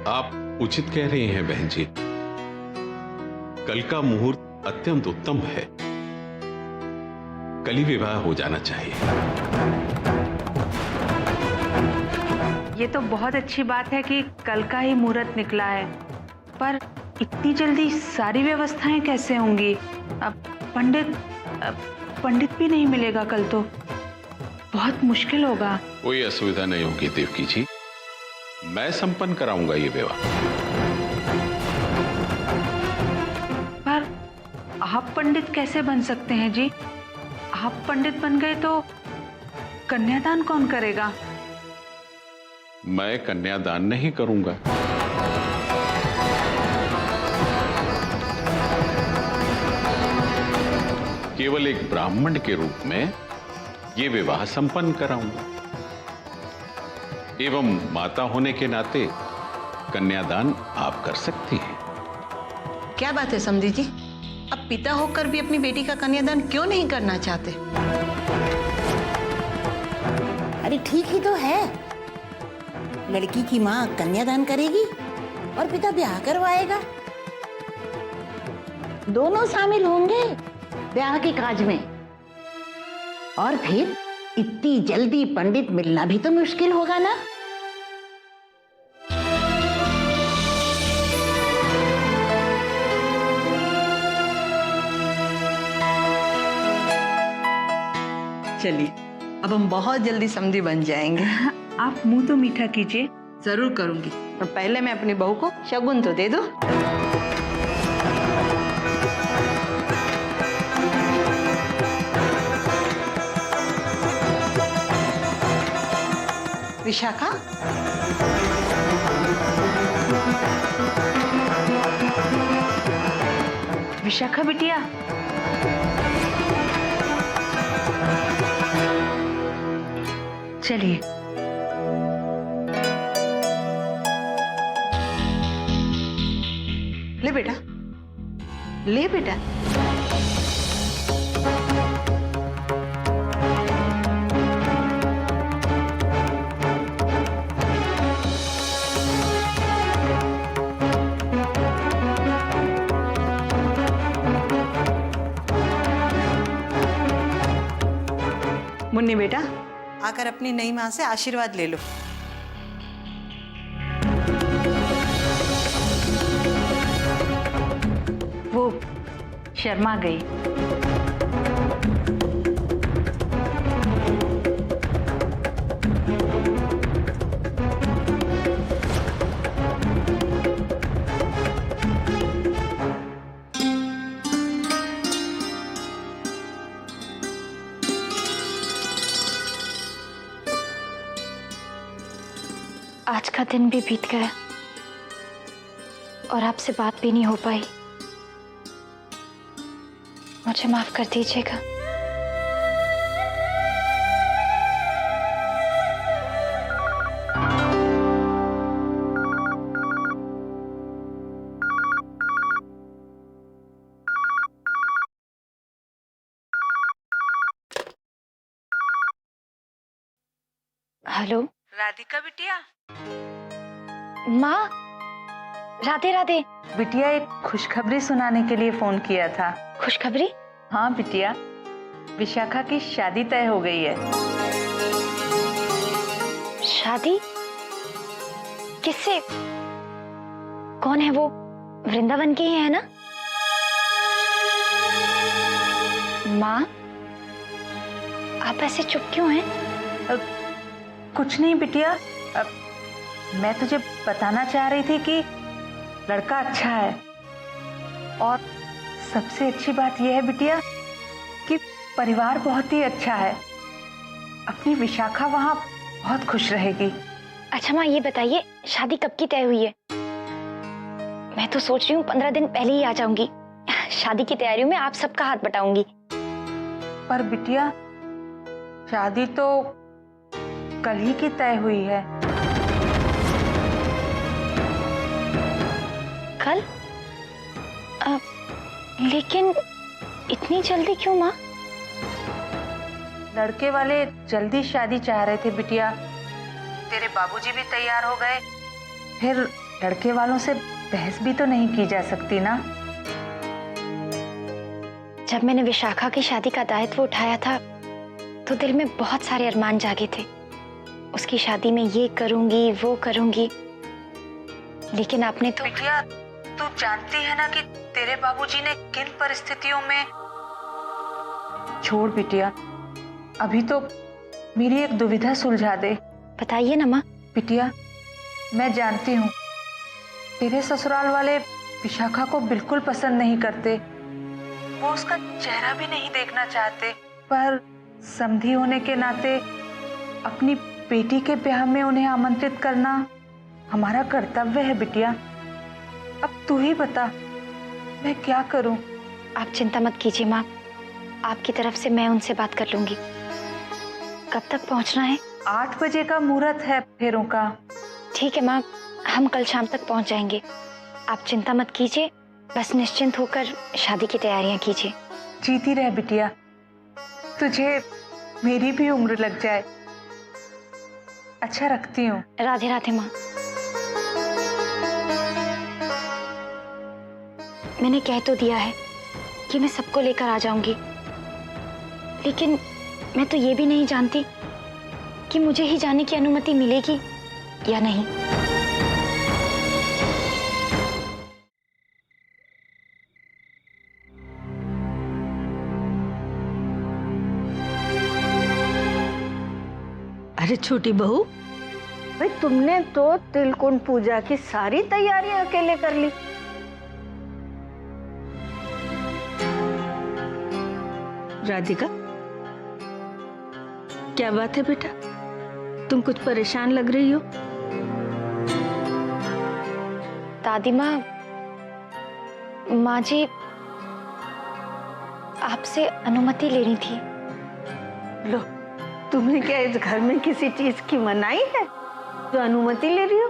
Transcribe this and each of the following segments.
आप उचित कह रही हैं बहन जी। कल का मुहूर्त अत्यंत उत्तम है। कल ही विवाह हो जाना चाहिए। ये तो बहुत अच्छी बात है कि कल का ही मुहूर्त निकला है, पर इतनी जल्दी सारी व्यवस्थाएं कैसे होंगी? अब पंडित भी नहीं मिलेगा कल तो बहुत मुश्किल होगा। कोई असुविधा नहीं होगी देवकी जी, मैं संपन्न कराऊंगा ये विवाह। पर आप पंडित कैसे बन सकते हैं जी? आप पंडित बन गए तो कन्यादान कौन करेगा? मैं कन्यादान नहीं करूंगा। केवल एक ब्राह्मण के रूप में ये विवाह संपन्न कराऊंगा। एवं माता होने के नाते कन्यादान आप कर सकती हैं। क्या बात है समधी जी, अब पिता होकर भी अपनी बेटी का कन्यादान क्यों नहीं करना चाहते? अरे ठीक ही तो है, लड़की की माँ कन्यादान करेगी और पिता ब्याह करवाएगा। दोनों शामिल होंगे ब्याह के काज में, और फिर इतनी जल्दी पंडित मिलना भी तो मुश्किल होगा ना। चलिए, अब हम बहुत जल्दी समधी बन जाएंगे। आप मुंह तो मीठा कीजिए। जरूर करूंगी, पर पहले मैं अपनी बहू को शगुन तो दे दो। विशाखा, विशाखा बिटिया, चलिए। ले बेटा, ले बेटा। मुन्नी बेटा, आकर अपनी नई माँ से आशीर्वाद ले लो। वो शर्मा गई। आज का दिन भी बीत गया और आपसे बात भी नहीं हो पाई। मुझे माफ कर दीजिएगा। हेलो राधिका बिटिया। माँ, राधे राधे। बिटिया, एक खुशखबरी सुनाने के लिए फोन किया था। खुशखबरी? हाँ बिटिया, विशाखा की शादी तय हो गई है। शादी? किससे? कौन है वो? वृंदावन के ही है ना? माँ, आप ऐसे चुप क्यों हैं? कुछ नहीं बिटिया, मैं तुझे बताना चाह रही थी कि लड़का अच्छा है, और सबसे अच्छी बात यह है बिटिया कि परिवार बहुत ही अच्छा है। अपनी विशाखा वहाँ बहुत खुश रहेगी। अच्छा माँ, ये बताइए शादी कब की तय हुई है? मैं तो सोच रही हूँ 15 दिन पहले ही आ जाऊंगी। शादी की तैयारियों में आप सबका हाथ बटाऊंगी। पर बिटिया, शादी तो कल ही की तय हुई है। कल? लेकिन इतनी जल्दी क्यों माँ? लड़के वाले जल्दी शादी चाह रहे थे बिटिया। तेरे बाबूजी भी तैयार हो गए, फिर लड़के वालों से बहस भी तो नहीं की जा सकती ना। जब मैंने विशाखा की शादी का दायित्व उठाया था तो दिल में बहुत सारे अरमान जागे थे। उसकी शादी में ये करूंगी वो करूंगी, लेकिन आपने तो। बिटिया, तू जानती है ना कि तेरे बाबूजी ने किन परिस्थितियों में। छोड़ बिटिया, अभी तो मेरी एक दुविधा सुलझा दे। बताइए ना माँ। बिटिया, मैं जानती हूँ तेरे ससुराल वाले विशाखा को बिल्कुल पसंद नहीं करते, वो उसका चेहरा भी नहीं देखना चाहते, पर समधी होने के नाते अपनी बेटी के ब्याह में उन्हें आमंत्रित करना हमारा कर्तव्य है। बिटिया, अब तू ही बता मैं क्या करूं। आप चिंता मत कीजिए माँ, आपकी तरफ से मैं उनसे बात कर लूंगी। कब तक पहुंचना है? 8 बजे का मुहूर्त है फेरों का। ठीक है माँ, हम कल शाम तक पहुंच जाएंगे। आप चिंता मत कीजिए, बस निश्चिंत होकर शादी की तैयारियां कीजिए। जीती रह बिटिया, तुझे मेरी भी उम्र लग जाए। अच्छा, रखती हूँ। राधे राधे माँ। मैंने कह तो दिया है कि मैं सबको लेकर आ जाऊंगी, लेकिन मैं तो ये भी नहीं जानती कि मुझे ही जाने की अनुमति मिलेगी या नहीं। अरे छोटी बहू, भाई तुमने तो तिलकुंड पूजा की सारी तैयारियां अकेले कर ली। राधिका, क्या बात है बेटा, तुम कुछ परेशान लग रही हो? दादी माँ, माँ जी आपसे अनुमति लेनी थी। लो, तुम्हें क्या इस घर में किसी चीज की मनाही है जो अनुमति ले रही हो?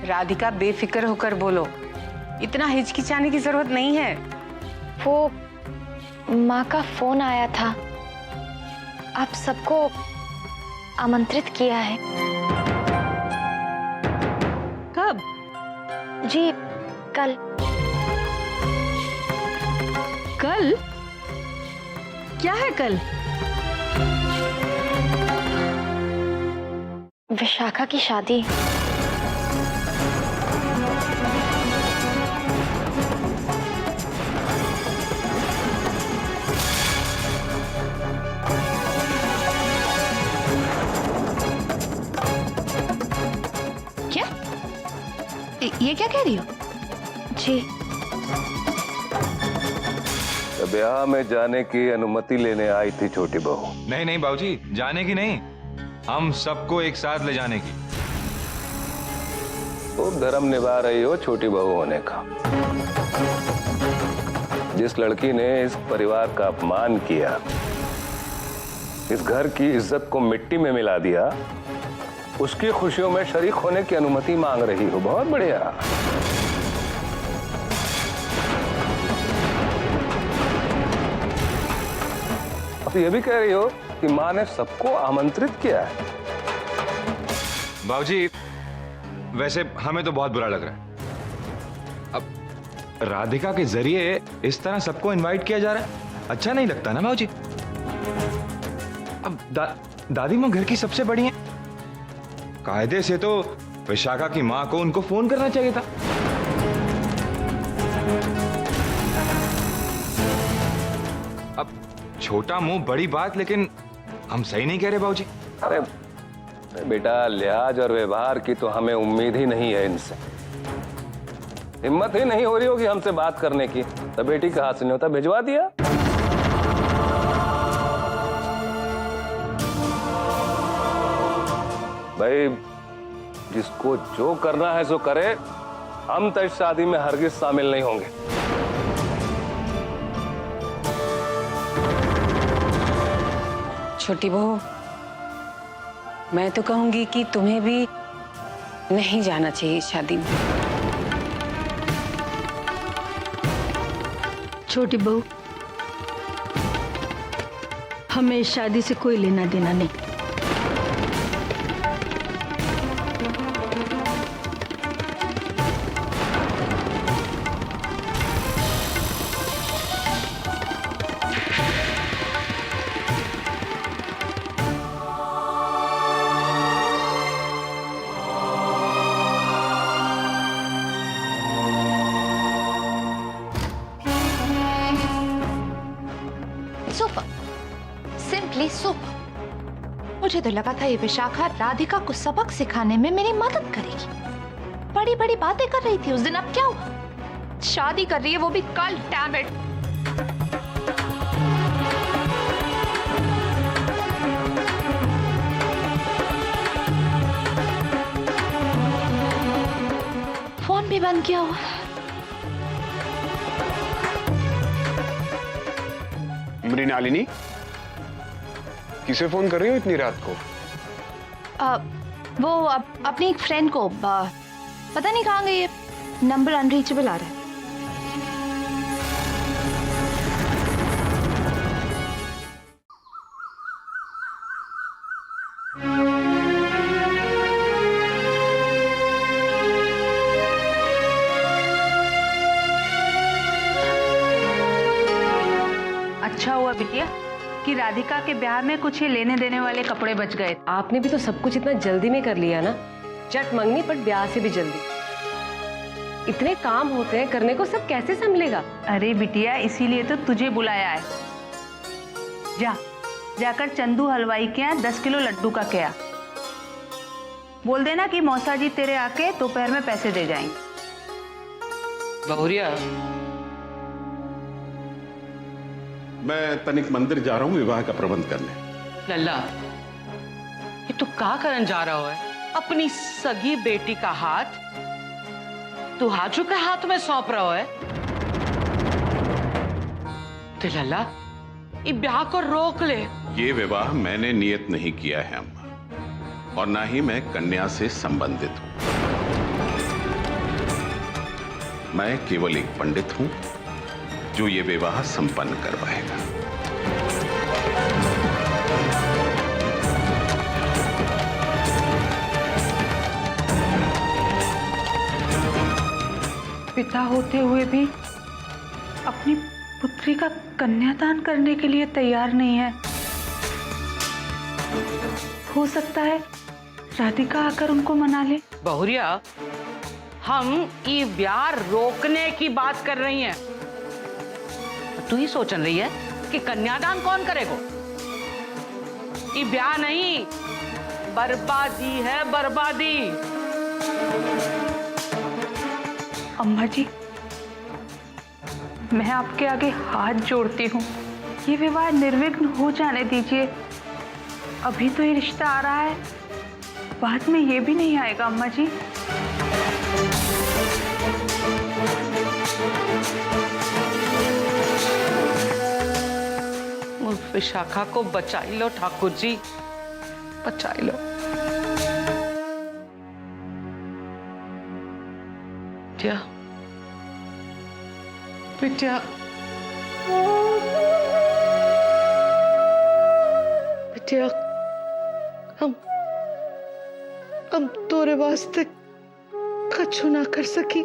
राधिका, बेफिक्र होकर बोलो, इतना हिचकिचाने की जरूरत नहीं है। वो माँ का फोन आया था, आप सबको आमंत्रित किया है। कब? जी, कल। कल? क्या है कल? विशाखा की शादी। क्या? ये क्या कह रही हो? जी, ब्याह में जाने की अनुमति लेने आई थी छोटी बहू। नहीं नहीं बाबूजी, जाने की नहीं, हम सबको एक साथ ले जाने की। तो धर्म निभा रही हो छोटी बहू होने का। जिस लड़की ने इस परिवार का अपमान किया, इस घर की इज्जत को मिट्टी में मिला दिया, उसकी खुशियों में शरीक होने की अनुमति मांग रही हो। बहुत बढ़िया। अब ये भी कह रही हो कि माँ ने सबको आमंत्रित किया है। बाबूजी, वैसे हमें तो बहुत बुरा लग रहा है। अब राधिका के जरिए इस तरह सबको इनवाइट किया जा रहा है, अच्छा नहीं लगता ना बाबूजी। अब दादी माँ घर की सबसे बड़ी हैं, कायदे से तो विशाखा की माँ को उनको फोन करना चाहिए था। अब छोटा मुंह बड़ी बात, लेकिन हम सही नहीं कह रहे बाबूजी। अरे बेटा, लिहाज और व्यवहार की तो हमें उम्मीद ही नहीं है इनसे। हिम्मत ही नहीं हो रही होगी हमसे बात करने की, तो बेटी का हाथ से नहीं होता भिजवा दिया। भाई, जिसको जो करना है सो करे, हम तो इस शादी में हरगिज शामिल नहीं होंगे। छोटी बहू, मैं तो कहूंगी कि तुम्हें भी नहीं जाना चाहिए इस शादी में। छोटी बहू, हमें इस शादी से कोई लेना देना नहीं। मुझे तो लगा था ये विशाखा राधिका को सबक सिखाने में मेरी मदद करेगी। बड़ी बड़ी बातें कर रही थी उस दिन, अब क्या हुआ? शादी कर रही है वो भी कल, डैम इट। फोन भी बंद किया हुआ। मृणालिनी, किसे फोन कर रही हो इतनी रात को? वो अपनी एक फ्रेंड को, पता नहीं कहाँ गई है, नंबर अनरीचेबल आ रहा है। अच्छा हुआ बिटिया कि राधिका के ब्याह में कुछ ही लेने देने वाले कपड़े बच गए। आपने भी तो सब कुछ इतना जल्दी में कर लिया ना, चट मंगनी पर ब्याह से भी जल्दी। इतने काम होते हैं करने को, सब कैसे संभलेगा? अरे बिटिया, इसीलिए तो तुझे बुलाया है। जाकर चंदू हलवाई के यहाँ 10 किलो लड्डू का क्या बोल देना कि मौसा जी तेरे आके दोपहर में पैसे दे जाएंगे। बहुरिया, मैं तनिक मंदिर जा रहा हूँ विवाह का प्रबंध करने। लल्ला, ये तो का करन जा रहा है? अपनी सगी बेटी का हाथ तू हाजू के हाथ में सौंप रहा है। तो लल्ला, ये ब्याह को रोक ले। ये विवाह मैंने नियत नहीं किया है अम्मा, और ना ही मैं कन्या से संबंधित हूं। मैं केवल एक पंडित हूं जो ये विवाह संपन्न करवाएगा। पिता होते हुए भी अपनी पुत्री का कन्यादान करने के लिए तैयार नहीं है। हो सकता है राधिका आकर उनको मना ले। बहुरिया, हम ये ब्याह रोकने की बात कर रही हैं। तू ही सोचन रही है कि कन्यादान कौन करेगा? ये ब्याह नहीं, बर्बादी है, बर्बादी। अम्मा जी, मैं आपके आगे हाथ जोड़ती हूँ, ये विवाह निर्विघ्न हो जाने दीजिए। अभी तो ये रिश्ता आ रहा है, बाद में ये भी नहीं आएगा अम्मा जी। विशाखा को बचाई लो ठाकुर जी, बचाई लो। क्या बेटिया, बेटिया, हम तोरे वास्ते कछु ना कर सकी।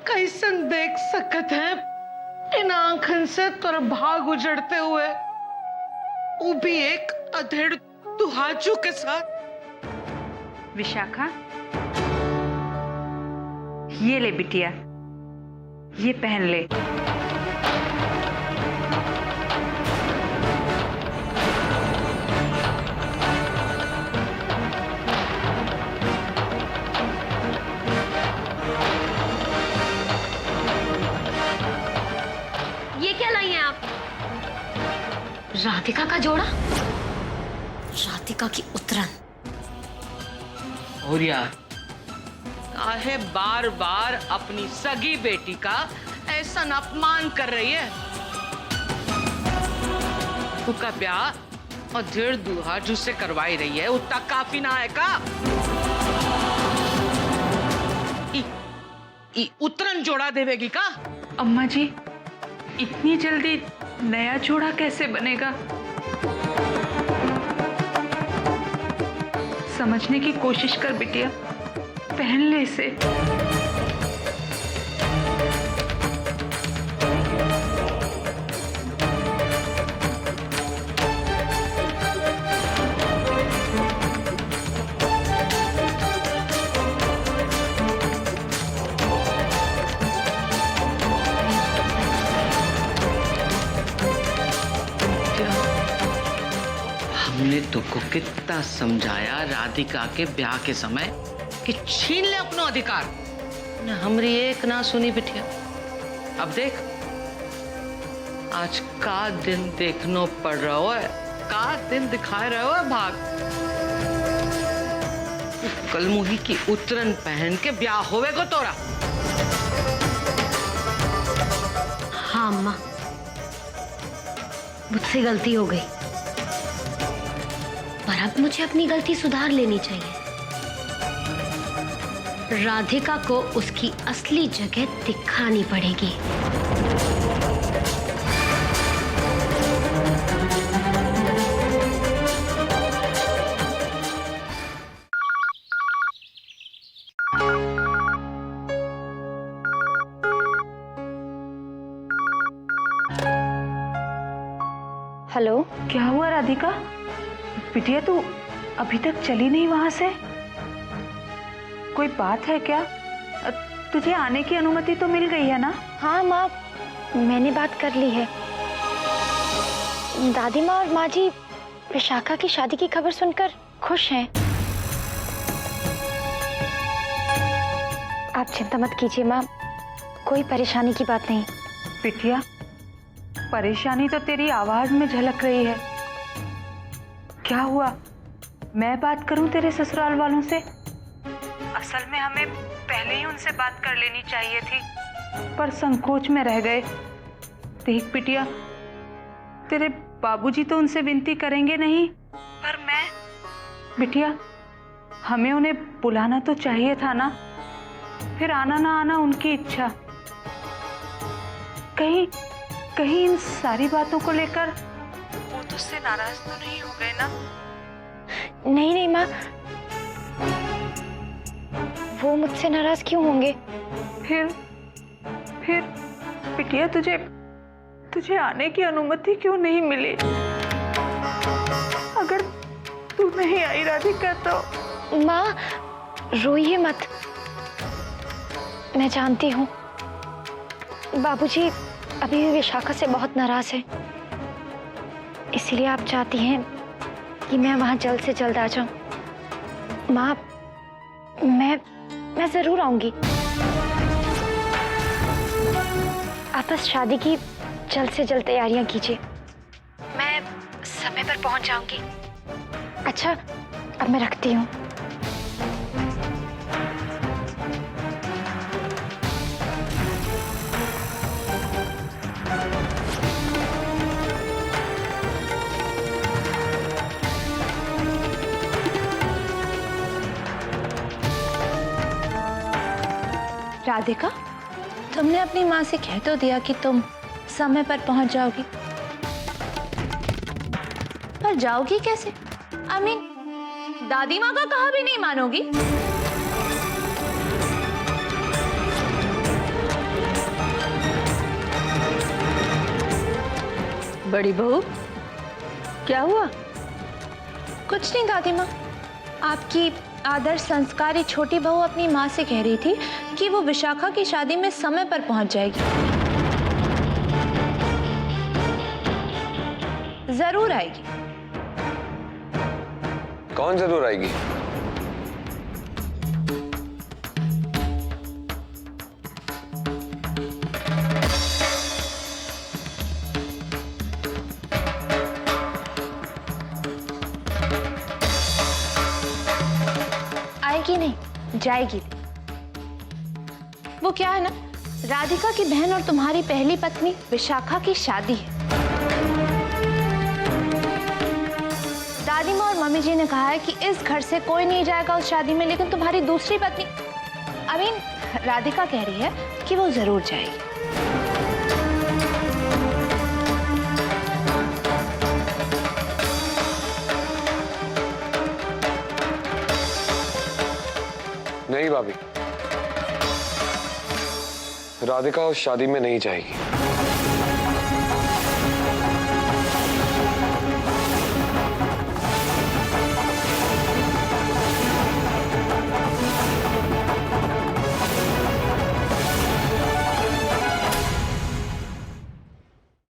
कैसन देख सकत है इन आंखन से तोरा भाग उजड़ते हुए, वो भी एक अधेड़ दुहाजू के साथ। विशाखा, ये ले बिटिया, ये पहन ले। ये क्या लाई हैं आप? राधिका का जोड़ा, राधिका की उतरन। भौरिया, काहे बार बार अपनी सगी बेटी का ऐसा अपमान कर रही है? उसका ब्याह और धेड़ दुहाजू से करवाई रही है, उतना काफी ना है का? ई उतरन जोड़ा देवेगी का? अम्मा जी, इतनी जल्दी नया जोड़ा कैसे बनेगा? समझने की कोशिश कर बिटिया, पहन ले इसे। हमने तुमको कितना समझाया राधिका के ब्याह के समय कि छीन ले अपनो अधिकार, न हमरी एक ना सुनी बिटिया। अब देख, आज का दिन देखनो पड़ रहा है, का दिन दिखाए रहे हो भाग। कलमुही की उतरन पहन के ब्याह होवे को तोरा। हाँ अम्मा, मुझसे गलती हो गई, पर अब मुझे अपनी गलती सुधार लेनी चाहिए। राधिका को उसकी असली जगह दिखानी पड़ेगी। हेलो, क्या हुआ राधिका? बिटिया तू अभी तक चली नहीं वहां से? कोई बात है क्या? तुझे आने की अनुमति तो मिल गई है ना? हाँ माँ, मैंने बात कर ली है। दादी माँ और माँ जी विशाखा की शादी की खबर सुनकर खुश हैं। आप चिंता मत कीजिए माँ, कोई परेशानी की बात नहीं। बिटिया, परेशानी तो तेरी आवाज में झलक रही है। क्या हुआ? मैं बात करूं तेरे ससुराल वालों से? असल में हमें पहले ही उनसे बात कर लेनी चाहिए थी, पर संकोच में रह गए। देख बिटिया, तेरे बाबूजी तो उनसे विनती करेंगे नहीं, पर मैं। बिटिया, हमें उन्हें बुलाना तो चाहिए था ना, फिर आना ना आना उनकी इच्छा। कहीं कहीं इन सारी बातों को लेकर वो तुझसे नाराज तो नहीं हो गए ना? नहीं नहीं माँ, वो मुझसे नाराज क्यों होंगे? फिर बिटिया, तुझे आने की अनुमति क्यों नहीं मिली? अगर तू नहीं आई राधिका तो। माँ रोइए मत, मैं जानती हूँ बाबूजी अभी भी विशाखा से बहुत नाराज है, इसलिए आप चाहती हैं कि मैं वहां जल्द से जल्द आ जाऊं। माँ, मैं जरूर आऊंगी। आप बस शादी की जल्द से जल्द तैयारियां कीजिए, मैं समय पर पहुंच जाऊंगी। अच्छा, अब मैं रखती हूँ। राधिका, तुमने अपनी माँ से कह तो दिया कि तुम समय पर पहुंच जाओगी, पर जाओगी कैसे? दादी माँ का कहा भी नहीं मानोगी? बड़ी बहू, क्या हुआ? कुछ नहीं दादी माँ, आपकी आदर्श संस्कारी छोटी बहू अपनी माँ से कह रही थी कि वो विशाखा की शादी में समय पर पहुंच जाएगी। जरूर आएगी। कौन जरूर आएगी? आएगी नहीं, जाएगी। वो क्या है ना, राधिका की बहन और तुम्हारी पहली पत्नी विशाखा की शादी है। दादी माँ और मम्मी जी ने कहा है कि इस घर से कोई नहीं जाएगा उस शादी में, लेकिन तुम्हारी दूसरी पत्नी राधिका कह रही है कि वो जरूर जाएगी। नहीं भाभी, राधिका उस शादी में नहीं जाएगी।